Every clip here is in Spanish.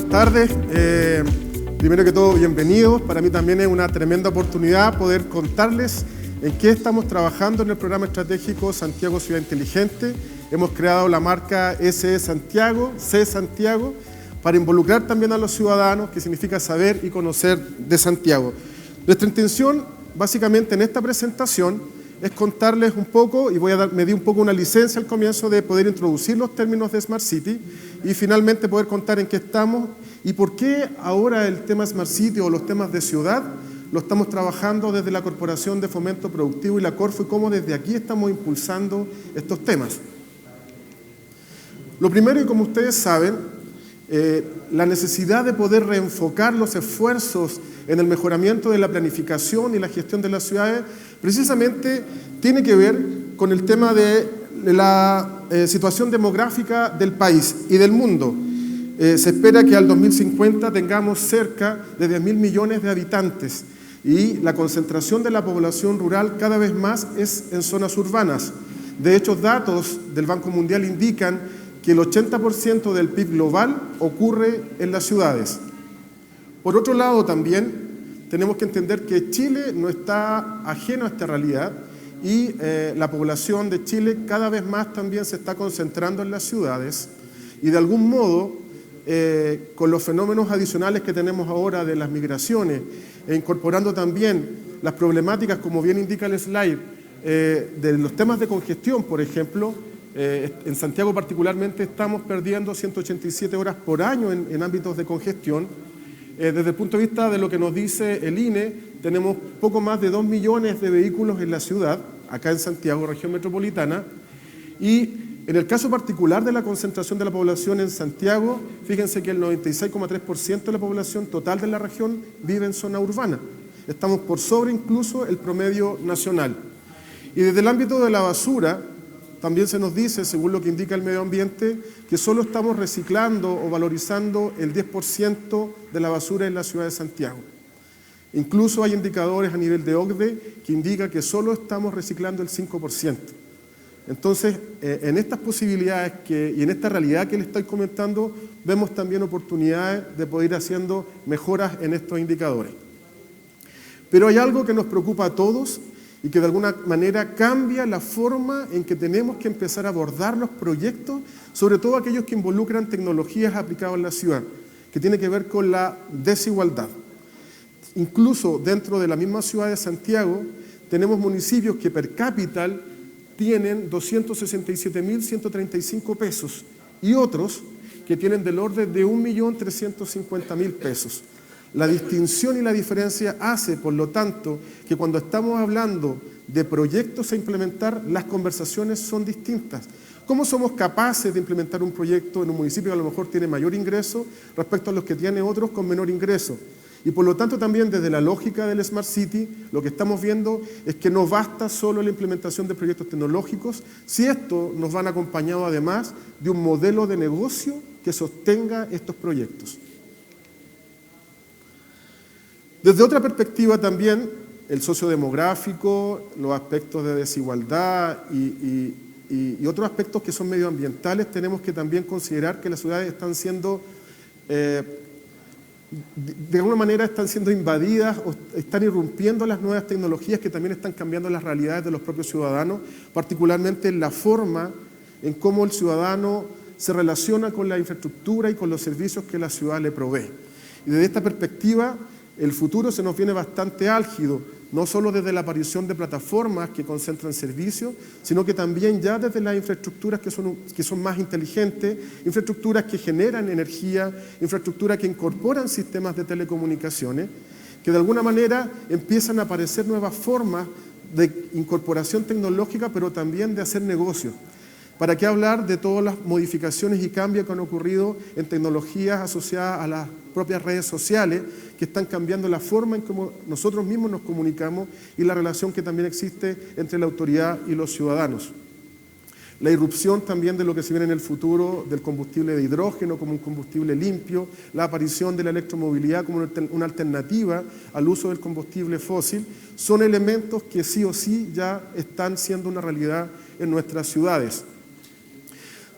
buenas tardes. Primero que todo, bienvenidos. Para mí también es una tremenda oportunidad poder contarles en qué estamos trabajando en el programa estratégico Santiago Ciudad Inteligente. Hemos creado la marca SE Santiago, C Santiago, para involucrar también a los ciudadanos, que significa saber y conocer de Santiago. Nuestra intención, básicamente en esta presentación, es contarles un poco, y me di un poco una licencia al comienzo de poder introducir los términos de Smart City y finalmente poder contar en qué estamos y por qué ahora el tema Smart City o los temas de ciudad lo estamos trabajando desde la Corporación de Fomento Productivo y la Corfo y cómo desde aquí estamos impulsando estos temas. Lo primero, y como ustedes saben, la necesidad de poder reenfocar los esfuerzos en el mejoramiento de la planificación y la gestión de las ciudades, precisamente tiene que ver con el tema de la situación demográfica del país y del mundo. Se espera que al 2050 tengamos cerca de 10.000 millones de habitantes y la concentración de la población rural cada vez más es en zonas urbanas. De hecho, datos del Banco Mundial indican que el 80% del PIB global ocurre en las ciudades. Por otro lado, también tenemos que entender que Chile no está ajeno a esta realidad y la población de Chile cada vez más también se está concentrando en las ciudades y de algún modo, con los fenómenos adicionales que tenemos ahora de las migraciones e incorporando también las problemáticas, como bien indica el slide, de los temas de congestión, por ejemplo, en Santiago particularmente estamos perdiendo 187 horas por año en ámbitos de congestión. Desde el punto de vista de lo que nos dice el INE, tenemos poco más de 2 millones de vehículos en la ciudad, acá en Santiago, región metropolitana, y en el caso particular de la concentración de la población en Santiago, fíjense que el 96,3% de la población total de la región vive en zona urbana. Estamos por sobre incluso el promedio nacional. Y desde el ámbito de la basura, también se nos dice, según lo que indica el medio ambiente, que solo estamos reciclando o valorizando el 10% de la basura en la ciudad de Santiago. Incluso hay indicadores a nivel de OCDE que indican que solo estamos reciclando el 5%. Entonces, en estas posibilidades y en esta realidad que les estoy comentando, vemos también oportunidades de poder ir haciendo mejoras en estos indicadores. Pero hay algo que nos preocupa a todos y que de alguna manera cambia la forma en que tenemos que empezar a abordar los proyectos, sobre todo aquellos que involucran tecnologías aplicadas en la ciudad, que tiene que ver con la desigualdad. Incluso dentro de la misma ciudad de Santiago, tenemos municipios que per cápita tienen 267.135 pesos y otros que tienen del orden de 1.350.000 pesos. La distinción y la diferencia hace, por lo tanto, que cuando estamos hablando de proyectos a implementar, las conversaciones son distintas. ¿Cómo somos capaces de implementar un proyecto en un municipio que a lo mejor tiene mayor ingreso respecto a los que tiene otros con menor ingreso? Y por lo tanto también desde la lógica del Smart City, lo que estamos viendo es que no basta solo la implementación de proyectos tecnológicos, si estos nos van acompañados además de un modelo de negocio que sostenga estos proyectos. Desde otra perspectiva también, el sociodemográfico, los aspectos de desigualdad y otros aspectos que son medioambientales, tenemos que también considerar que las ciudades están siendo, de alguna manera están siendo invadidas o están irrumpiendo las nuevas tecnologías que también están cambiando las realidades de los propios ciudadanos, particularmente en la forma en cómo el ciudadano se relaciona con la infraestructura y con los servicios que la ciudad le provee. Y desde esta perspectiva, el futuro se nos viene bastante álgido, no solo desde la aparición de plataformas que concentran servicios, sino que también ya desde las infraestructuras que son más inteligentes, infraestructuras que generan energía, infraestructuras que incorporan sistemas de telecomunicaciones, que de alguna manera empiezan a aparecer nuevas formas de incorporación tecnológica, pero también de hacer negocios. ¿Para qué hablar de todas las modificaciones y cambios que han ocurrido en tecnologías asociadas a las propias redes sociales que están cambiando la forma en cómo nosotros mismos nos comunicamos y la relación que también existe entre la autoridad y los ciudadanos? La irrupción también de lo que se viene en el futuro del combustible de hidrógeno como un combustible limpio, la aparición de la electromovilidad como una alternativa al uso del combustible fósil, son elementos que sí o sí ya están siendo una realidad en nuestras ciudades.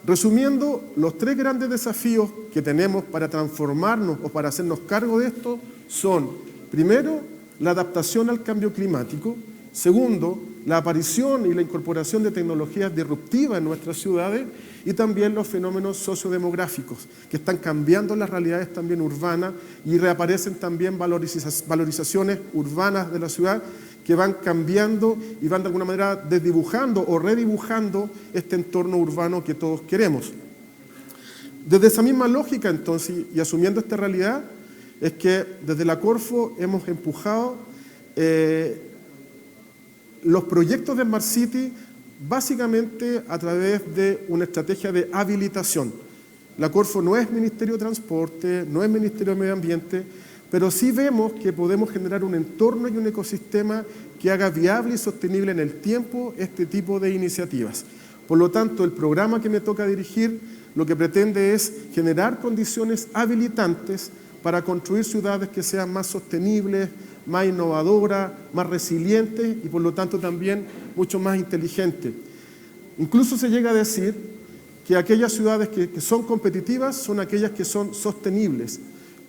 Resumiendo, los tres grandes desafíos que tenemos para transformarnos o para hacernos cargo de esto son, primero, la adaptación al cambio climático, segundo, la aparición y la incorporación de tecnologías disruptivas en nuestras ciudades y también los fenómenos sociodemográficos que están cambiando las realidades también urbanas y reaparecen también valorizaciones urbanas de la ciudad que van cambiando y van de alguna manera desdibujando o redibujando este entorno urbano que todos queremos. Desde esa misma lógica entonces y asumiendo esta realidad es que desde la Corfo hemos empujado los proyectos de Smart City básicamente a través de una estrategia de habilitación. La Corfo no es Ministerio de Transporte, no es Ministerio de Medio Ambiente, pero sí vemos que podemos generar un entorno y un ecosistema que haga viable y sostenible en el tiempo este tipo de iniciativas. Por lo tanto, el programa que me toca dirigir lo que pretende es generar condiciones habilitantes para construir ciudades que sean más sostenibles, más innovadoras, más resilientes y por lo tanto también mucho más inteligentes. Incluso se llega a decir que aquellas ciudades que son competitivas son aquellas que son sostenibles.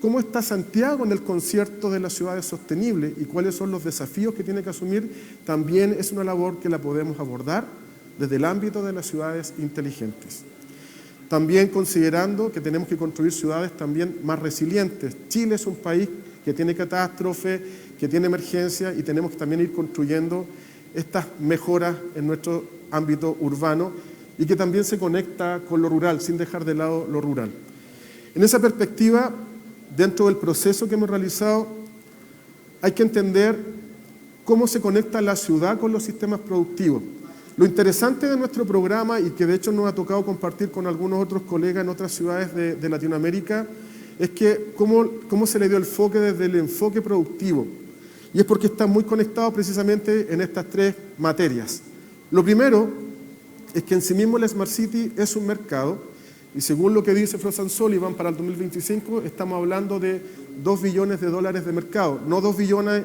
¿Cómo está Santiago en el concierto de las ciudades sostenibles y cuáles son los desafíos que tiene que asumir? También es una labor que la podemos abordar desde el ámbito de las ciudades inteligentes. También considerando que tenemos que construir ciudades también más resilientes. Chile es un país que tiene catástrofe, que tiene emergencia y tenemos que también ir construyendo estas mejoras en nuestro ámbito urbano y que también se conecta con lo rural, sin dejar de lado lo rural. En esa perspectiva, dentro del proceso que hemos realizado, hay que entender cómo se conecta la ciudad con los sistemas productivos. Lo interesante de nuestro programa, y que de hecho nos ha tocado compartir con algunos otros colegas en otras ciudades de Latinoamérica, es que cómo se le dio el enfoque desde el enfoque productivo. Y es porque está muy conectado precisamente en estas tres materias. Lo primero es que en sí mismo la Smart City es un mercado, y según lo que dice Frost & Sullivan para el 2025, estamos hablando de $2 billones de mercado. No 2 billones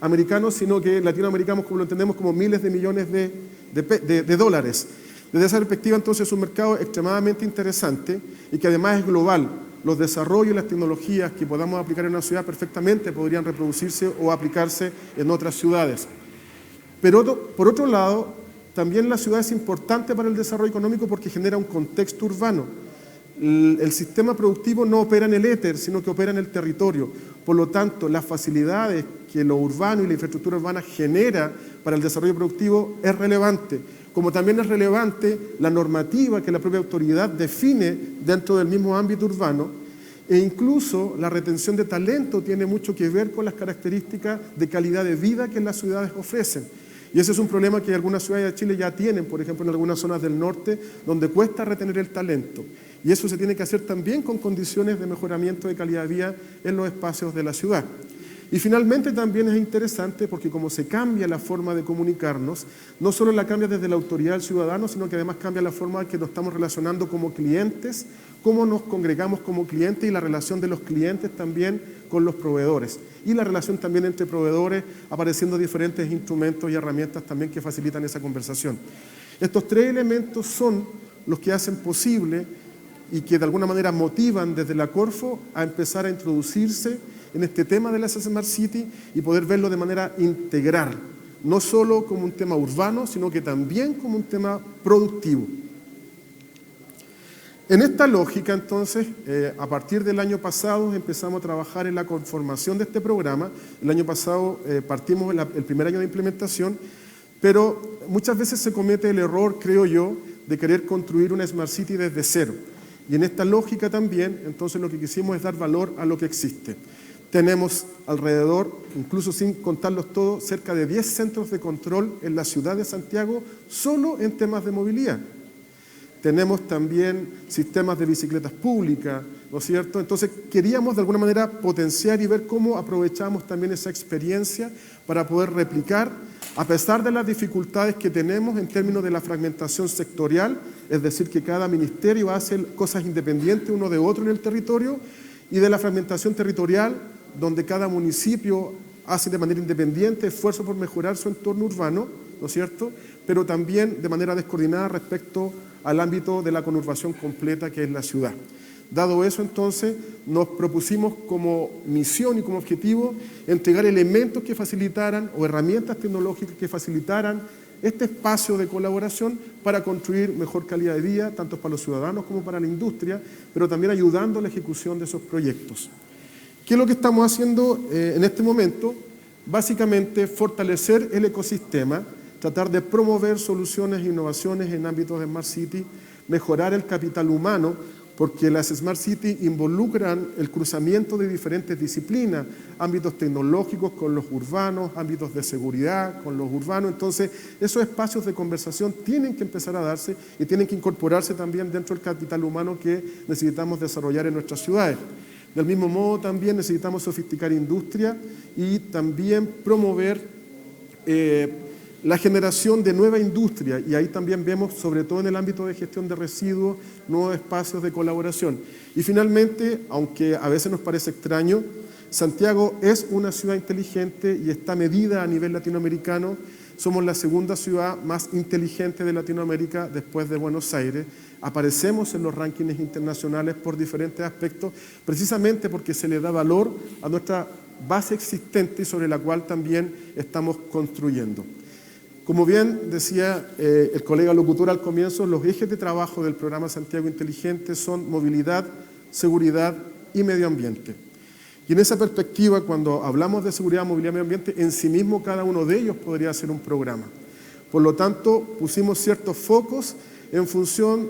americanos, sino que latinoamericanos, como lo entendemos, como miles de millones de dólares. Desde esa perspectiva, entonces, es un mercado extremadamente interesante y que además es global. Los desarrollos y las tecnologías que podamos aplicar en una ciudad perfectamente podrían reproducirse o aplicarse en otras ciudades. Pero por otro lado, también la ciudad es importante para el desarrollo económico porque genera un contexto urbano. El sistema productivo no opera en el éter, sino que opera en el territorio. Por lo tanto, las facilidades que lo urbano y la infraestructura urbana genera para el desarrollo productivo es relevante. Como también es relevante la normativa que la propia autoridad define dentro del mismo ámbito urbano, e incluso la retención de talento tiene mucho que ver con las características de calidad de vida que las ciudades ofrecen. Y ese es un problema que algunas ciudades de Chile ya tienen, por ejemplo en algunas zonas del norte, donde cuesta retener el talento. Y eso se tiene que hacer también con condiciones de mejoramiento de calidad de vida en los espacios de la ciudad. Y finalmente también es interesante porque como se cambia la forma de comunicarnos, no solo la cambia desde la autoridad del ciudadano, sino que además cambia la forma en que nos estamos relacionando como clientes, cómo nos congregamos como clientes y la relación de los clientes también con los proveedores. Y la relación también entre proveedores, apareciendo diferentes instrumentos y herramientas también que facilitan esa conversación. Estos tres elementos son los que hacen posible y que de alguna manera motivan desde la Corfo a empezar a introducirse en este tema de las Smart City y poder verlo de manera integral, no solo como un tema urbano, sino que también como un tema productivo. En esta lógica, entonces, a partir del año pasado empezamos a trabajar en la conformación de este programa. El año pasado partimos el primer año de implementación, pero muchas veces se comete el error, creo yo, de querer construir una Smart City desde cero. Y en esta lógica también, entonces, lo que quisimos es dar valor a lo que existe. Tenemos alrededor, incluso sin contarlos todos, cerca de 10 centros de control en la ciudad de Santiago, solo en temas de movilidad. Tenemos también sistemas de bicicletas públicas, ¿no es cierto? Entonces queríamos de alguna manera potenciar y ver cómo aprovechamos también esa experiencia para poder replicar, a pesar de las dificultades que tenemos en términos de la fragmentación sectorial, es decir, que cada ministerio hace cosas independientes uno de otro en el territorio, y de la fragmentación territorial, donde cada municipio hace de manera independiente esfuerzo por mejorar su entorno urbano, ¿no es cierto?, pero también de manera descoordinada respecto al ámbito de la conurbación completa que es la ciudad. Dado eso, entonces, nos propusimos como misión y como objetivo entregar elementos que facilitaran o herramientas tecnológicas que facilitaran este espacio de colaboración para construir mejor calidad de vida, tanto para los ciudadanos como para la industria, pero también ayudando a la ejecución de esos proyectos. ¿Qué es lo que estamos haciendo en este momento? Básicamente, fortalecer el ecosistema, tratar de promover soluciones e innovaciones en ámbitos de Smart City, mejorar el capital humano, porque las Smart Cities involucran el cruzamiento de diferentes disciplinas, ámbitos tecnológicos con los urbanos, ámbitos de seguridad con los urbanos. Entonces, esos espacios de conversación tienen que empezar a darse y tienen que incorporarse también dentro del capital humano que necesitamos desarrollar en nuestras ciudades. Del mismo modo, también necesitamos sofisticar industria y también promover la generación de nueva industria, y ahí también vemos, sobre todo en el ámbito de gestión de residuos, nuevos espacios de colaboración. Y finalmente, aunque a veces nos parece extraño, Santiago es una ciudad inteligente y está medida a nivel latinoamericano. Somos la segunda ciudad más inteligente de Latinoamérica después de Buenos Aires. Aparecemos en los rankings internacionales por diferentes aspectos, precisamente porque se le da valor a nuestra base existente y sobre la cual también estamos construyendo. Como bien decía el colega locutor al comienzo, los ejes de trabajo del programa Santiago Inteligente son movilidad, seguridad y medio ambiente. Y en esa perspectiva, cuando hablamos de seguridad, movilidad y medio ambiente, en sí mismo cada uno de ellos podría ser un programa. Por lo tanto, pusimos ciertos focos en función,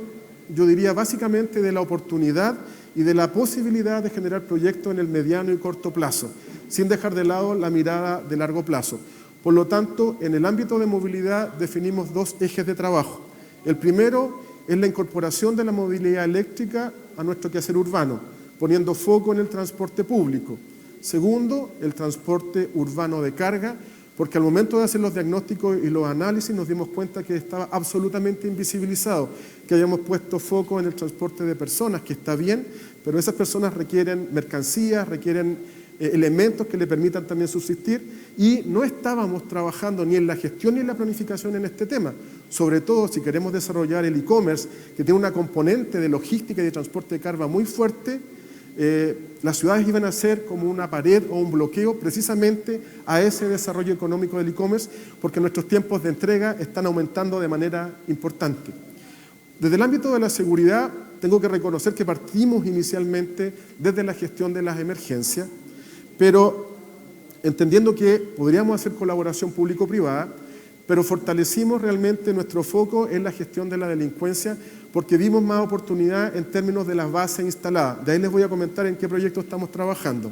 yo diría, básicamente de la oportunidad y de la posibilidad de generar proyectos en el mediano y corto plazo, sin dejar de lado la mirada de largo plazo. Por lo tanto, en el ámbito de movilidad definimos dos ejes de trabajo. El primero es la incorporación de la movilidad eléctrica a nuestro quehacer urbano, poniendo foco en el transporte público. Segundo, el transporte urbano de carga, porque al momento de hacer los diagnósticos y los análisis nos dimos cuenta que estaba absolutamente invisibilizado, que habíamos puesto foco en el transporte de personas, que está bien, pero esas personas requieren mercancías, requieren elementos que le permitan también subsistir, y no estábamos trabajando ni en la gestión ni en la planificación en este tema. Sobre todo si queremos desarrollar el e-commerce, que tiene una componente de logística y de transporte de carga muy fuerte, las ciudades iban a ser como una pared o un bloqueo precisamente a ese desarrollo económico del e-commerce, porque nuestros tiempos de entrega están aumentando de manera importante. Desde el ámbito de la seguridad, tengo que reconocer que partimos inicialmente desde la gestión de las emergencias, pero entendiendo que podríamos hacer colaboración público-privada, pero fortalecimos realmente nuestro foco en la gestión de la delincuencia porque vimos más oportunidad en términos de las bases instaladas. De ahí les voy a comentar en qué proyecto estamos trabajando.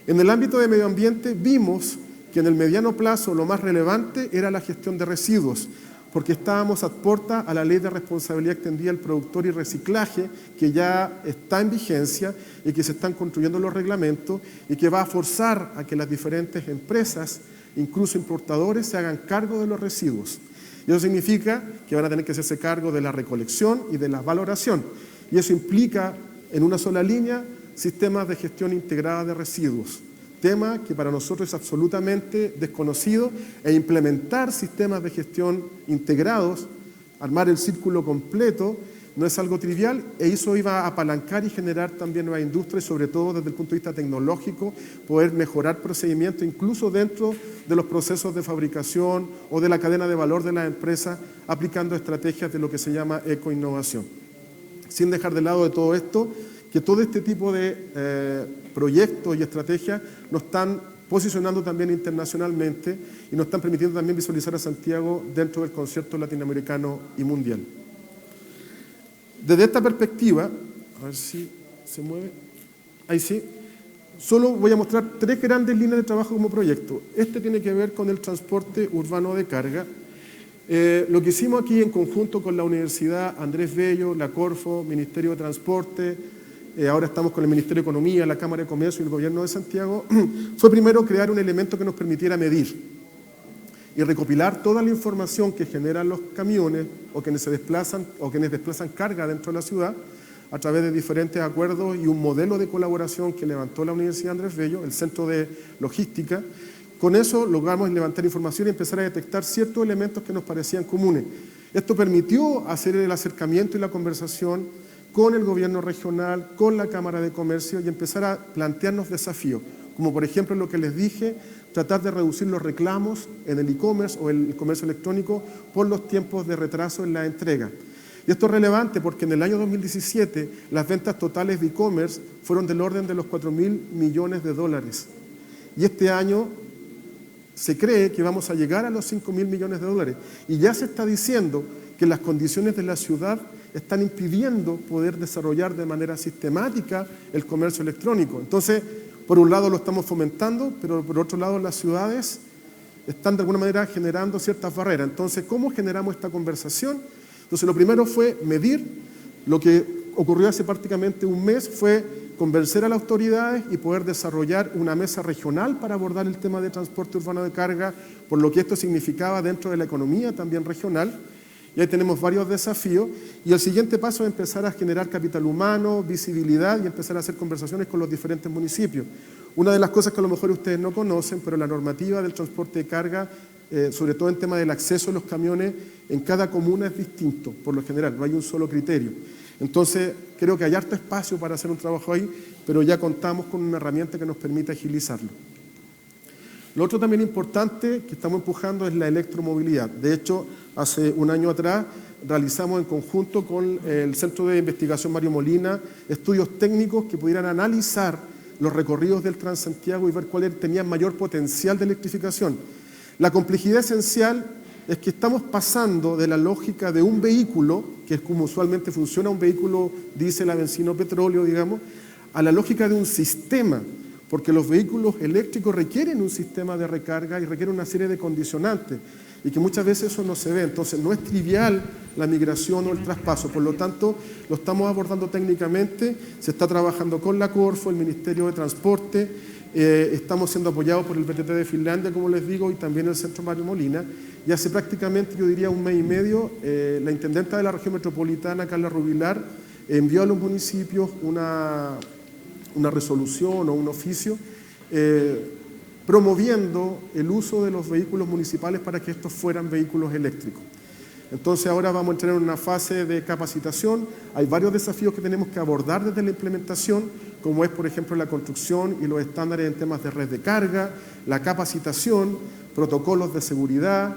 En el ámbito de medio ambiente vimos que en el mediano plazo lo más relevante era la gestión de residuos, porque estábamos a puerta a la ley de responsabilidad extendida del productor y reciclaje, que ya está en vigencia y que se están construyendo los reglamentos y que va a forzar a que las diferentes empresas, incluso importadores, se hagan cargo de los residuos. Y eso significa que van a tener que hacerse cargo de la recolección y de la valoración. Y eso implica, en una sola línea, sistemas de gestión integrada de residuos. Tema que para nosotros es absolutamente desconocido, e implementar sistemas de gestión integrados, armar el círculo completo, no es algo trivial, e eso iba a apalancar y generar también nueva industria, y sobre todo desde el punto de vista tecnológico, poder mejorar procedimientos, incluso dentro de los procesos de fabricación o de la cadena de valor de la empresa, aplicando estrategias de lo que se llama ecoinnovación. Sin dejar de lado de todo esto, que todo este tipo de proyectos y estrategias nos están posicionando también internacionalmente y nos están permitiendo también visualizar a Santiago dentro del concierto latinoamericano y mundial. Desde esta perspectiva, a ver si se mueve, ahí sí, solo voy a mostrar 3 grandes líneas de trabajo como proyecto. Este tiene que ver con el transporte urbano de carga. Lo que hicimos aquí en conjunto con la Universidad Andrés Bello, la Corfo, Ministerio de Transporte, ahora estamos con el Ministerio de Economía, la Cámara de Comercio y el Gobierno de Santiago, fue primero crear un elemento que nos permitiera medir y recopilar toda la información que generan los camiones o quienes desplazan carga dentro de la ciudad a través de diferentes acuerdos y un modelo de colaboración que levantó la Universidad Andrés Bello, el Centro de Logística. Con eso logramos levantar información y empezar a detectar ciertos elementos que nos parecían comunes. Esto permitió hacer el acercamiento y la conversación con el gobierno regional, con la Cámara de Comercio y empezar a plantearnos desafíos, como por ejemplo lo que les dije, tratar de reducir los reclamos en el e-commerce o el comercio electrónico por los tiempos de retraso en la entrega. Y esto es relevante porque en el año 2017 las ventas totales de e-commerce fueron del orden de los 4.000 millones de dólares. Y este año se cree que vamos a llegar a los 5.000 millones de dólares. Y ya se está diciendo que las condiciones de la ciudad están impidiendo poder desarrollar de manera sistemática el comercio electrónico. Entonces, por un lado lo estamos fomentando, pero por otro lado las ciudades están de alguna manera generando ciertas barreras. Entonces, ¿cómo generamos esta conversación? Entonces, lo primero fue medir. Lo que ocurrió hace prácticamente un mes fue convencer a las autoridades y poder desarrollar una mesa regional para abordar el tema de transporte urbano de carga, por lo que esto significaba dentro de la economía también regional. Y ahí tenemos varios desafíos. Y el siguiente paso es empezar a generar capital humano, visibilidad y empezar a hacer conversaciones con los diferentes municipios. Una de las cosas que a lo mejor ustedes no conocen, pero la normativa del transporte de carga, sobre todo en tema del acceso a los camiones, en cada comuna es distinto, por lo general, no hay un solo criterio. Entonces, creo que hay harto espacio para hacer un trabajo ahí, pero ya contamos con una herramienta que nos permite agilizarlo. Lo otro también importante que estamos empujando es la electromovilidad. De hecho, hace un año atrás realizamos en conjunto con el Centro de Investigación Mario Molina estudios técnicos que pudieran analizar los recorridos del Transantiago y ver cuáles tenían mayor potencial de electrificación. La complejidad esencial es que estamos pasando de la lógica de un vehículo, que es como usualmente funciona un vehículo diésel, a benzina o petróleo, digamos, a la lógica de un sistema, porque los vehículos eléctricos requieren un sistema de recarga y requieren una serie de condicionantes, y que muchas veces eso no se ve. Entonces no es trivial la migración o el traspaso, por lo tanto lo estamos abordando técnicamente, se está trabajando con la Corfo, el Ministerio de Transporte, estamos siendo apoyados por el VTT de Finlandia, como les digo, y también el Centro Mario Molina, y hace prácticamente, yo diría, un mes y medio, la intendenta de la región metropolitana, Carla Rubilar, envió a los municipios una resolución o un oficio promoviendo el uso de los vehículos municipales para que estos fueran vehículos eléctricos. Entonces ahora vamos a entrar en una fase de capacitación. Hay varios desafíos que tenemos que abordar desde la implementación, como es por ejemplo la construcción y los estándares en temas de red de carga, la capacitación, protocolos de seguridad,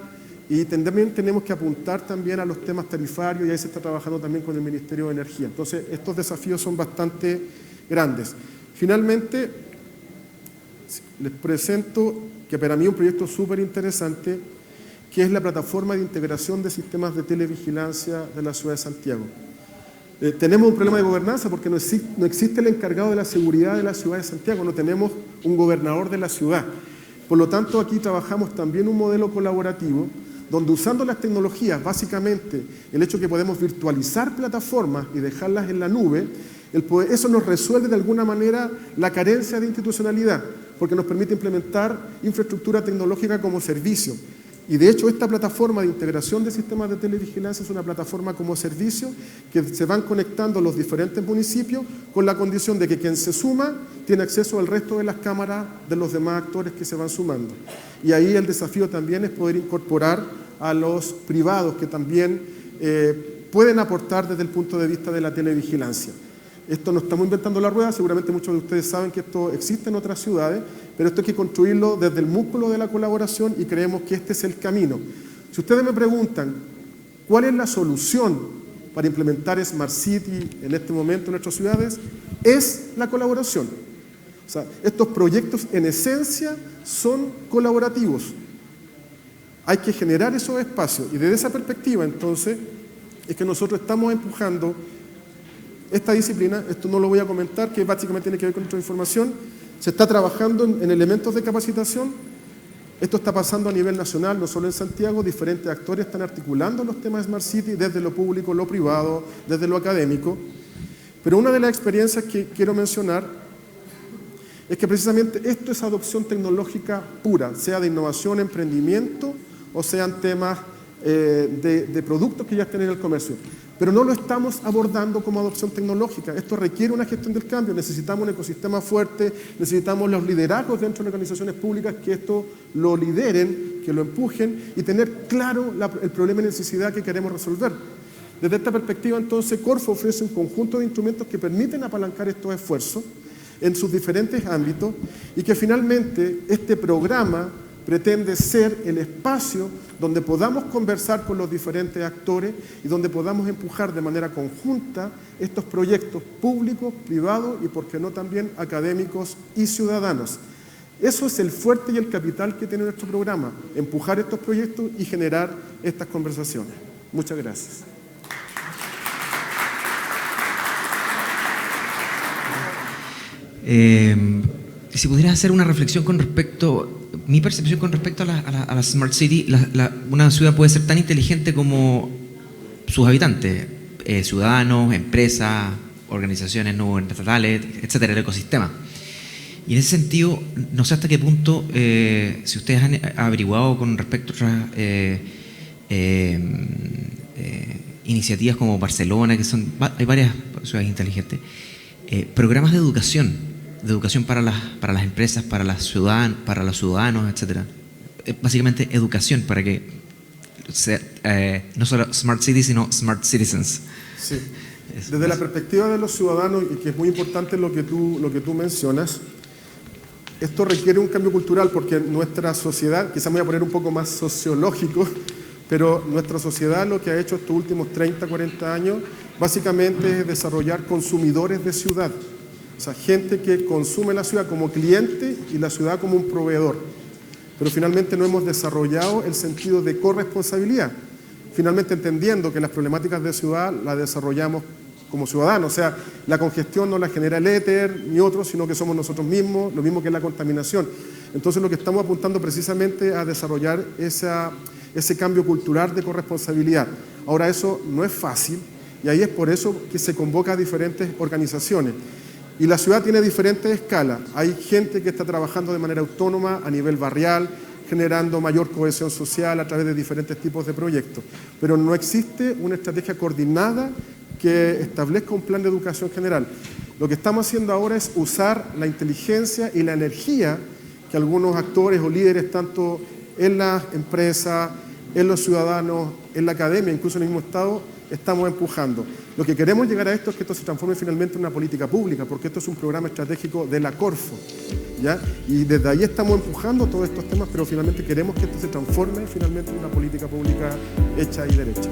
y también tenemos que apuntar también a los temas tarifarios, y ahí se está trabajando también con el Ministerio de Energía. Entonces estos desafíos son bastante grandes. Finalmente, les presento que para mí es un proyecto súper interesante, que es la plataforma de integración de sistemas de televigilancia de la ciudad de Santiago. Tenemos un problema de gobernanza porque no existe el encargado de la seguridad de la ciudad de Santiago, no tenemos un gobernador de la ciudad. Por lo tanto, aquí trabajamos también un modelo colaborativo, donde usando las tecnologías, básicamente el hecho que podemos virtualizar plataformas y dejarlas en la nube, eso nos resuelve de alguna manera la carencia de institucionalidad, porque nos permite implementar infraestructura tecnológica como servicio. Y de hecho esta plataforma de integración de sistemas de televigilancia es una plataforma como servicio que se van conectando los diferentes municipios con la condición de que quien se suma tiene acceso al resto de las cámaras de los demás actores que se van sumando. Y ahí el desafío también es poder incorporar a los privados que también pueden aportar desde el punto de vista de la televigilancia. Esto no estamos inventando la rueda, seguramente muchos de ustedes saben que esto existe en otras ciudades, pero esto hay que construirlo desde el músculo de la colaboración y creemos que este es el camino. Si ustedes me preguntan cuál es la solución para implementar Smart City en este momento en nuestras ciudades, es la colaboración. O sea, estos proyectos en esencia son colaborativos. Hay que generar esos espacios y desde esa perspectiva entonces es que nosotros estamos empujando esta disciplina. Esto no lo voy a comentar, que básicamente tiene que ver con nuestra información. Se está trabajando en elementos de capacitación. Esto está pasando a nivel nacional, no solo en Santiago. Diferentes actores están articulando los temas de Smart City desde lo público, lo privado, desde lo académico. Pero una de las experiencias que quiero mencionar es que precisamente esto es adopción tecnológica pura, sea de innovación, emprendimiento o sean temas de productos que ya estén en el comercio. Pero no lo estamos abordando como adopción tecnológica. Esto requiere una gestión del cambio. Necesitamos un ecosistema fuerte, necesitamos los liderazgos dentro de organizaciones públicas que esto lo lideren, que lo empujen y tener claro el problema y necesidad que queremos resolver. Desde esta perspectiva, entonces, Corfo ofrece un conjunto de instrumentos que permiten apalancar estos esfuerzos en sus diferentes ámbitos y que finalmente este programa pretende ser el espacio donde podamos conversar con los diferentes actores y donde podamos empujar de manera conjunta estos proyectos públicos, privados y, por qué no, también académicos y ciudadanos. Eso es el fuerte y el capital que tiene nuestro programa, empujar estos proyectos y generar estas conversaciones. Muchas gracias. Si pudieras hacer una reflexión con respecto, mi percepción con respecto a la Smart City, una ciudad puede ser tan inteligente como sus habitantes, ciudadanos, empresas, organizaciones no gubernamentales, etcétera, el ecosistema. Y en ese sentido, no sé hasta qué punto, si ustedes han averiguado con respecto a otras iniciativas como Barcelona, que hay varias ciudades inteligentes, programas de educación para las empresas, para los ciudadanos, etcétera. Básicamente educación para que sea, no solo Smart City, sino Smart Citizens. Sí. Desde la perspectiva de los ciudadanos, y que es muy importante lo que tú mencionas, esto requiere un cambio cultural porque nuestra sociedad, quizás me voy a poner un poco más sociológico, pero nuestra sociedad lo que ha hecho estos últimos 30, 40 años básicamente es desarrollar consumidores de ciudad. O sea, gente que consume la ciudad como cliente y la ciudad como un proveedor. Pero finalmente no hemos desarrollado el sentido de corresponsabilidad. Finalmente entendiendo que las problemáticas de ciudad las desarrollamos como ciudadanos. O sea, la congestión no la genera el éter ni otro, sino que somos nosotros mismos, lo mismo que la contaminación. Entonces lo que estamos apuntando precisamente a desarrollar ese cambio cultural de corresponsabilidad. Ahora eso no es fácil y ahí es por eso que se convoca a diferentes organizaciones. Y la ciudad tiene diferentes escalas. Hay gente que está trabajando de manera autónoma a nivel barrial, generando mayor cohesión social a través de diferentes tipos de proyectos. Pero no existe una estrategia coordinada que establezca un plan de educación general. Lo que estamos haciendo ahora es usar la inteligencia y la energía que algunos actores o líderes, tanto en las empresas, en los ciudadanos, en la academia, incluso en el mismo Estado, estamos empujando. Lo que queremos llegar a esto es que esto se transforme finalmente en una política pública, porque esto es un programa estratégico de la Corfo, ¿ya? Y desde ahí estamos empujando todos estos temas, pero finalmente queremos que esto se transforme finalmente en una política pública hecha y derecha.